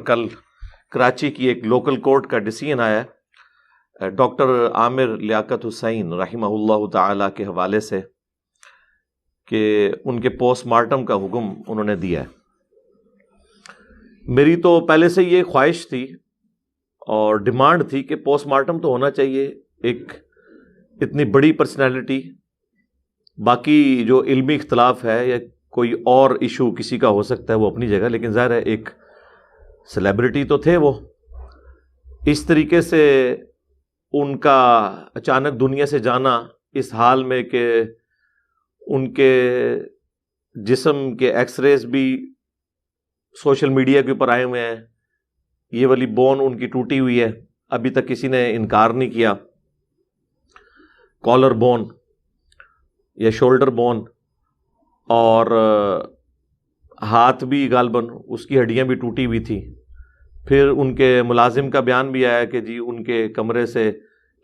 کل کراچی کی ایک لوکل کورٹ کا ڈیسیژن آیا ہے ڈاکٹر عامر لیاقت حسین رحمہ اللہ تعالی کے حوالے سے کہ ان کے پوسٹ مارٹم کا حکم انہوں نے دیا ہے. میری تو پہلے سے یہ خواہش تھی اور ڈیمانڈ تھی کہ پوسٹ مارٹم تو ہونا چاہیے. ایک اتنی بڑی پرسنالٹی، باقی جو علمی اختلاف ہے یا کوئی اور ایشو کسی کا ہو سکتا ہے وہ اپنی جگہ، لیکن ظاہر ہے ایک سیلیبریٹی تو تھے وہ. اس طریقے سے ان کا اچانک دنیا سے جانا اس حال میں کہ ان کے جسم کے ایکس ریز بھی سوشل میڈیا کے اوپر آئے ہوئے ہیں. یہ والی بون ان کی ٹوٹی ہوئی ہے، ابھی تک کسی نے انکار نہیں کیا. کالر بون یا شولڈر بون، اور ہاتھ بھی غالباً اس کی ہڈیاں بھی ٹوٹی ہوئی تھی. پھر ان کے ملازم کا بیان بھی آیا کہ جی ان کے کمرے سے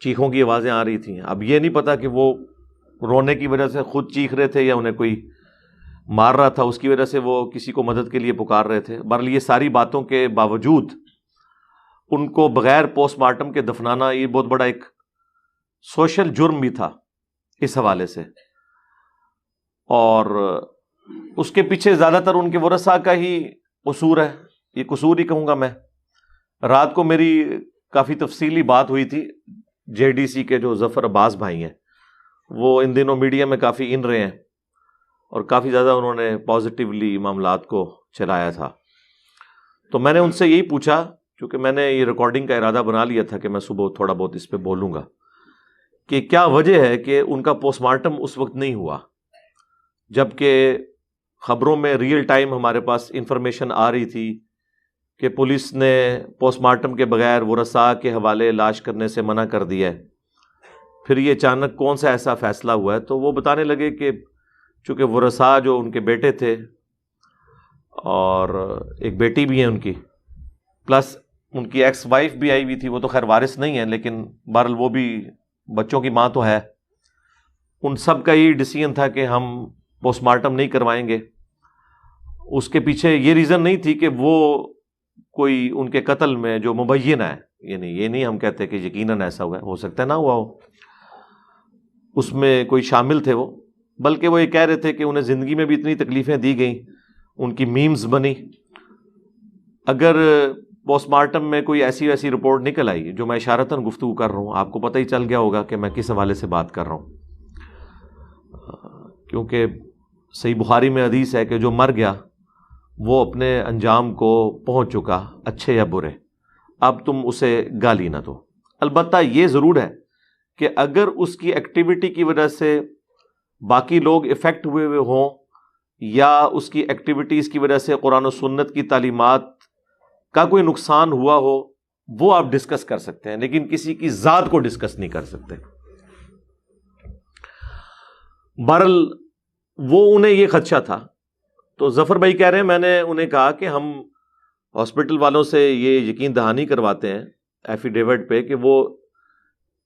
چیخوں کی آوازیں آ رہی تھیں. اب یہ نہیں پتا کہ وہ رونے کی وجہ سے خود چیخ رہے تھے یا انہیں کوئی مار رہا تھا اس کی وجہ سے وہ کسی کو مدد کے لیے پکار رہے تھے. بہرحال یہ ساری باتوں کے باوجود ان کو بغیر پوسٹ مارٹم کے دفنانا یہ بہت بڑا ایک سوشل جرم بھی تھا اس حوالے سے. اور اس کے پیچھے زیادہ تر ان کے ورثاء کا ہی قصور ہے. یہ قصور ہی کہوں گا میں. رات کو میری کافی تفصیلی بات ہوئی تھی جے ڈی سی کے جو ظفر عباس بھائی ہیں، وہ ان دنوں میڈیا میں کافی ان رہے ہیں اور کافی زیادہ انہوں نے پازیٹیولی معاملات کو چلایا تھا. تو میں نے ان سے یہی پوچھا، کیونکہ میں نے یہ ریکارڈنگ کا ارادہ بنا لیا تھا کہ میں صبح تھوڑا بہت اس پہ بولوں گا، کہ کیا وجہ ہے کہ ان کا پوسٹ مارٹم اس وقت نہیں ہوا، جبکہ خبروں میں ریئل ٹائم ہمارے پاس انفارمیشن آ رہی تھی کہ پولیس نے پوسٹ مارٹم کے بغیر ورثاء کے حوالے لاش کرنے سے منع کر دیا ہے. پھر یہ اچانک کون سا ایسا فیصلہ ہوا ہے؟ تو وہ بتانے لگے کہ چونکہ ورثاء جو ان کے بیٹے تھے اور ایک بیٹی بھی ہے ان کی، پلس ان کی ایکس وائف بھی آئی ہوئی تھی، وہ تو خیر وارث نہیں ہے لیکن بہرحال وہ بھی بچوں کی ماں تو ہے. ان سب کا یہ ڈیسیژن تھا کہ ہم پوسٹ مارٹم نہیں کروائیں گے. اس کے پیچھے یہ ریزن نہیں تھی کہ وہ کوئی ان کے قتل میں جو مبینہ ہے، یعنی یہ نہیں ہم کہتے کہ یقیناً ایسا ہوا ہے، ہو سکتا ہے نہ ہوا ہو، اس میں کوئی شامل تھے وہ، بلکہ وہ یہ کہہ رہے تھے کہ انہیں زندگی میں بھی اتنی تکلیفیں دی گئیں، ان کی میمز بنی. اگر پوسٹ مارٹم میں کوئی ایسی ویسی رپورٹ نکل آئی، جو میں اشارتاً گفتگو کر رہا ہوں، آپ کو پتہ ہی چل گیا ہوگا کہ میں کس حوالے سے بات کر رہا ہوں، کیونکہ صحیح بخاری میں حدیث ہے کہ جو مر گیا وہ اپنے انجام کو پہنچ چکا، اچھے یا برے، اب تم اسے گالی نہ دو. البتہ یہ ضرور ہے کہ اگر اس کی ایکٹیویٹی کی وجہ سے باقی لوگ افیکٹ ہوئے ہوں یا اس کی ایکٹیویٹیز کی وجہ سے قرآن و سنت کی تعلیمات کا کوئی نقصان ہوا ہو، وہ آپ ڈسکس کر سکتے ہیں، لیکن کسی کی ذات کو ڈسکس نہیں کر سکتے. بہرحال وہ انہیں یہ خدشہ تھا. تو ظفر بھائی کہہ رہے ہیں، میں نے انہیں کہا کہ ہم ہاسپٹل والوں سے یہ یقین دہانی کرواتے ہیں ایفیڈیوٹ پہ کہ وہ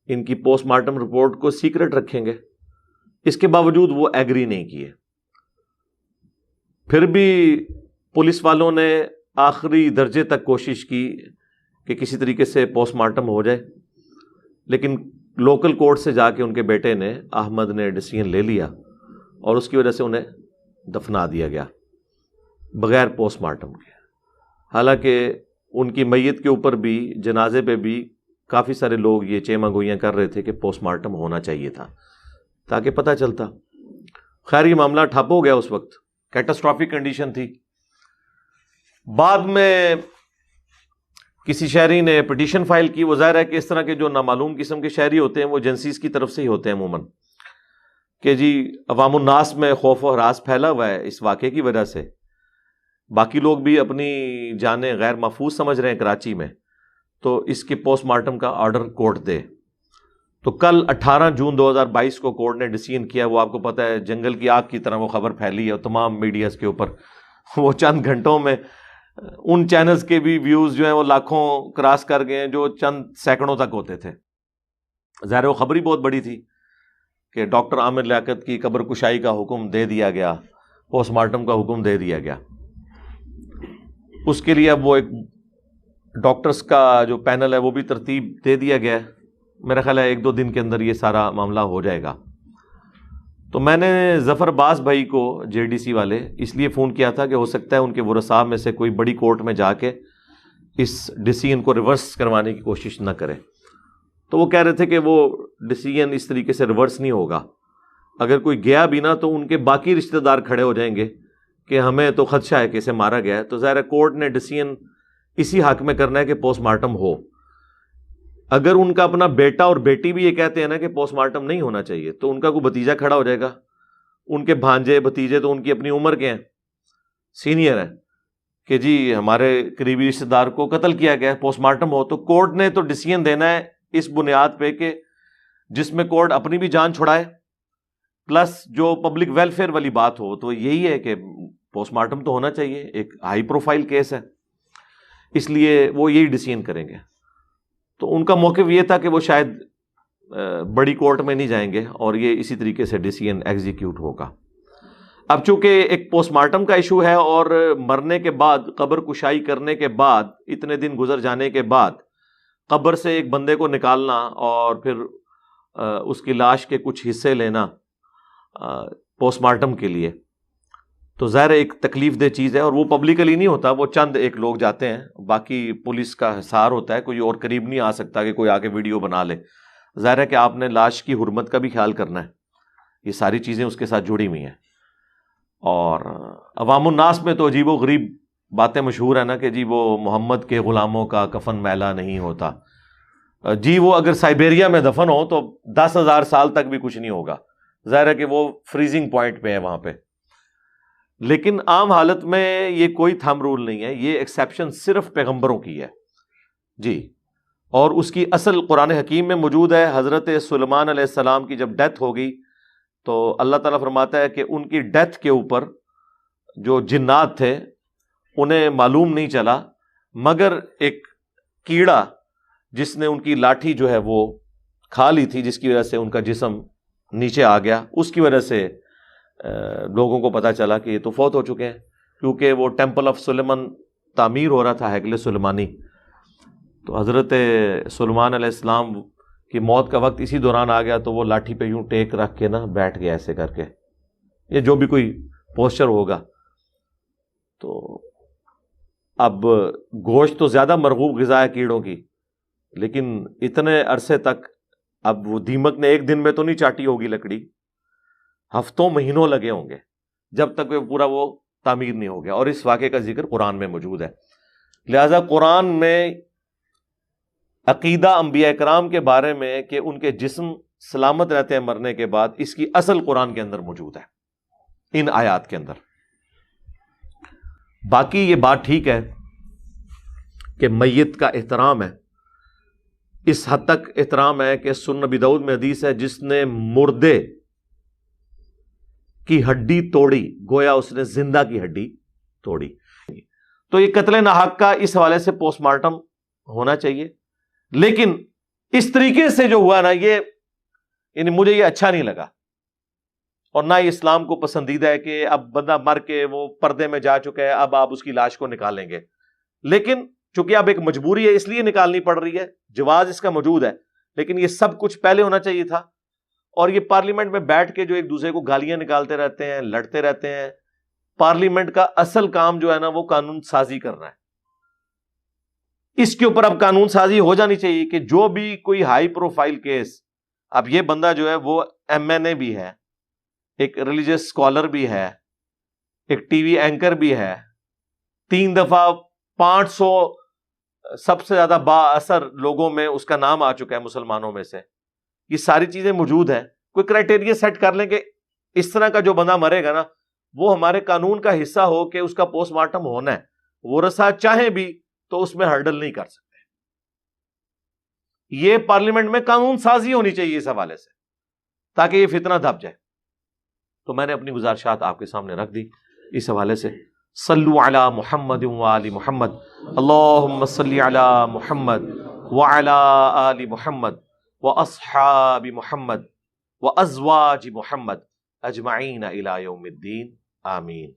ان کی پوسٹ مارٹم رپورٹ کو سیکرٹ رکھیں گے. اس کے باوجود وہ ایگری نہیں کیے. پھر بھی پولیس والوں نے آخری درجے تک کوشش کی کہ کسی طریقے سے پوسٹ مارٹم ہو جائے، لیکن لوکل کورٹ سے جا کے ان کے بیٹے نے، احمد نے، ڈیسیژن لے لیا اور اس کی وجہ سے انہیں دفنا دیا گیا بغیر پوسٹ مارٹم کے. حالانکہ ان کی میت کے اوپر بھی، جنازے پہ بھی کافی سارے لوگ یہ چیمہ گوئیاں کر رہے تھے کہ پوسٹ مارٹم ہونا چاہیے تھا تاکہ پتہ چلتا. خیر یہ معاملہ ٹھپ ہو گیا، اس وقت کیٹاسٹرافک کنڈیشن تھی. بعد میں کسی شہری نے پٹیشن فائل کی. وہ ظاہر ہے کہ اس طرح کے جو نامعلوم قسم کے شہری ہوتے ہیں وہ ایجنسیز کی طرف سے ہی ہوتے ہیں عموماً، کہ جی عوام الناس میں خوف و ہراس پھیلا ہوا ہے اس واقعے کی وجہ سے. باقی لوگ بھی اپنی جانیں غیر محفوظ سمجھ رہے ہیں کراچی میں، تو اس کے پوسٹ مارٹم کا آرڈر کورٹ دے. تو کل 18 جون 2022 کو کورٹ نے ڈیسیژن کیا. وہ آپ کو پتہ ہے جنگل کی آگ کی طرح وہ خبر پھیلی ہے اور تمام میڈیاز کے اوپر. وہ چند گھنٹوں میں ان چینلز کے بھی ویوز جو ہیں وہ لاکھوں کراس کر گئے ہیں جو چند سیکنڈوں تک ہوتے تھے. ظاہر وہ خبر ہی بہت بڑی تھی کہ ڈاکٹر عامر لیاقت کی قبر کشائی کا حکم دے دیا گیا، پوسٹ مارٹم کا حکم دے دیا گیا. اس کے لیے اب وہ ایک ڈاکٹرز کا جو پینل ہے وہ بھی ترتیب دے دیا گیا ہے. میرا خیال ہے 1-2 دن کے اندر یہ سارا معاملہ ہو جائے گا. تو میں نے ظفر باز بھائی کو JDC والے اس لیے فون کیا تھا کہ ہو سکتا ہے ان کے ورثاء میں سے کوئی بڑی کورٹ میں جا کے اس ڈیسیژن کو ریورس کروانے کی کوشش نہ کرے. تو وہ کہہ رہے تھے کہ وہ ڈیسیژن اس طریقے سے ریورس نہیں ہوگا. اگر کوئی گیا بھی نا تو ان کے باقی رشتہ دار کھڑے ہو جائیں گے کہ ہمیں تو خدشہ ہے کہ اسے مارا گیا ہے. تو ظاہر ہے کورٹ نے ڈیسیژن اسی حق میں کرنا ہے کہ پوسٹ مارٹم ہو. اگر ان کا اپنا بیٹا اور بیٹی بھی یہ کہتے ہیں نا کہ پوسٹ مارٹم نہیں ہونا چاہیے تو ان کا کوئی بھتیجا کھڑا ہو جائے گا. ان کے بھانجے بھتیجے تو ان کی اپنی عمر کے ہیں, سینئر ہیں, کہ جی ہمارے قریبی رشتہ دار کو قتل کیا گیا, پوسٹ مارٹم ہو. تو کورٹ نے تو ڈیسیژن دینا ہے اس بنیاد پہ کہ جس میں کورٹ اپنی بھی جان چھڑائے پلس جو پبلک ویلفیئر والی بات ہو. تو یہی ہے کہ پوسٹ مارٹم تو ہونا چاہیے, ایک ہائی پروفائل کیس ہے, اس لیے وہ یہی ڈیسیژن کریں گے. تو ان کا موقف یہ تھا کہ وہ شاید بڑی کورٹ میں نہیں جائیں گے اور یہ اسی طریقے سے ڈیسیژن ایگزیکیوٹ ہوگا. اب چونکہ ایک پوسٹ مارٹم کا ایشو ہے اور مرنے کے بعد قبر کشائی کرنے کے بعد اتنے دن گزر جانے کے بعد قبر سے ایک بندے کو نکالنا اور پھر اس کی لاش کے کچھ حصے لینا پوسٹ مارٹم کے لیے تو ظاہر ایک تکلیف دہ چیز ہے. اور وہ پبلکلی نہیں ہوتا, وہ چند ایک لوگ جاتے ہیں, باقی پولیس کا حصار ہوتا ہے, کوئی اور قریب نہیں آ سکتا کہ کوئی آ کے ویڈیو بنا لے. ظاہر ہے کہ آپ نے لاش کی حرمت کا بھی خیال کرنا ہے, یہ ساری چیزیں اس کے ساتھ جڑی ہوئی ہیں. اور عوام الناس میں تو عجیب و غریب باتیں مشہور ہیں نا کہ جی وہ محمد کے غلاموں کا کفن میلا نہیں ہوتا. جی وہ اگر سائبیریا میں دفن ہو تو 10,000 سال تک بھی کچھ نہیں ہوگا. ظاہر ہے کہ وہ فریزنگ پوائنٹ پہ ہے وہاں پہ. لیکن عام حالت میں یہ کوئی تھم رول نہیں ہے, یہ ایکسیپشن صرف پیغمبروں کی ہے جی. اور اس کی اصل قرآن حکیم میں موجود ہے. حضرت سلیمان علیہ السلام کی جب ڈیتھ ہو گئی تو اللہ تعالیٰ فرماتا ہے کہ ان کی ڈیتھ کے اوپر جو جنات تھے انہیں معلوم نہیں چلا مگر ایک کیڑا جس نے ان کی لاٹھی جو ہے وہ کھا لی تھی, جس کی وجہ سے ان کا جسم نیچے آ گیا, اس کی وجہ سے لوگوں کو پتا چلا کہ یہ تو فوت ہو چکے ہیں, کیونکہ وہ ٹیمپل آف سلیمان تعمیر ہو رہا تھا, ہیکل سلیمانی. تو حضرت سلیمان علیہ السلام کی موت کا وقت اسی دوران آ گیا تو وہ لاٹھی پہ یوں ٹیک رکھ کے نا بیٹھ گیا ایسے کر کے, یہ جو بھی کوئی پوسچر ہوگا. تو اب گوشت تو زیادہ مرغوب غذا ہے کیڑوں کی, لیکن اتنے عرصے تک اب وہ دیمک نے ایک دن میں تو نہیں چاٹی ہوگی لکڑی, ہفتوں مہینوں لگے ہوں گے جب تک پورا وہ تعمیر نہیں ہو گیا. اور اس واقعے کا ذکر قرآن میں موجود ہے. لہذا قرآن میں عقیدہ انبیاء کرام کے بارے میں کہ ان کے جسم سلامت رہتے ہیں مرنے کے بعد, اس کی اصل قرآن کے اندر موجود ہے ان آیات کے اندر. باقی یہ بات ٹھیک ہے کہ میت کا احترام ہے, اس حد تک احترام ہے کہ سنن ابی داؤد میں حدیث ہے جس نے مردے کی ہڈی توڑی گویا اس نے زندہ کی ہڈی توڑی. تو یہ قتل ناحق کا اس حوالے سے پوسٹ مارٹم ہونا چاہیے, لیکن اس طریقے سے جو ہوا نا یہ یعنی مجھے یہ اچھا نہیں لگا اور نہ ہی اسلام کو پسندیدہ ہے کہ اب بندہ مر کے وہ پردے میں جا چکا ہے اب آپ اس کی لاش کو نکالیں گے. لیکن چونکہ اب ایک مجبوری ہے اس لیے نکالنی پڑ رہی ہے, جواز اس کا موجود ہے, لیکن یہ سب کچھ پہلے ہونا چاہیے تھا. اور یہ پارلیمنٹ میں بیٹھ کے جو ایک دوسرے کو گالیاں نکالتے رہتے ہیں, لڑتے رہتے ہیں, پارلیمنٹ کا اصل کام جو ہے نا وہ قانون سازی کرنا ہے. اس کے اوپر اب قانون سازی ہو جانی چاہیے کہ جو بھی کوئی ہائی پروفائل کیس, اب یہ بندہ جو ہے وہ MNA بھی ہے, ایک ریلیجیس اسکالر بھی ہے, ایک ٹی وی اینکر بھی ہے, 3 دفعہ 500 سب سے زیادہ با اثر لوگوں میں اس کا نام آ چکا ہے مسلمانوں میں سے. یہ ساری چیزیں موجود ہیں. کوئی کرائٹیریا سیٹ کر لیں کہ اس طرح کا جو بندہ مرے گا نا وہ ہمارے قانون کا حصہ ہو کہ اس کا پوسٹ مارٹم ہونا ہے. ورثہ چاہیں بھی تو اس میں ہرڈل نہیں کر سکتے. یہ پارلیمنٹ میں قانون سازی ہونی چاہیے اس حوالے سے تاکہ یہ فتنہ دب جائے. تو میں نے اپنی گزارشات آپ کے سامنے رکھ دی اس حوالے سے. صلو علی محمد وآل محمد, اللہم صلی علی محمد وعلی آل محمد واصحاب محمد وازواج محمد اجمعین الی یوم الدین, آمین.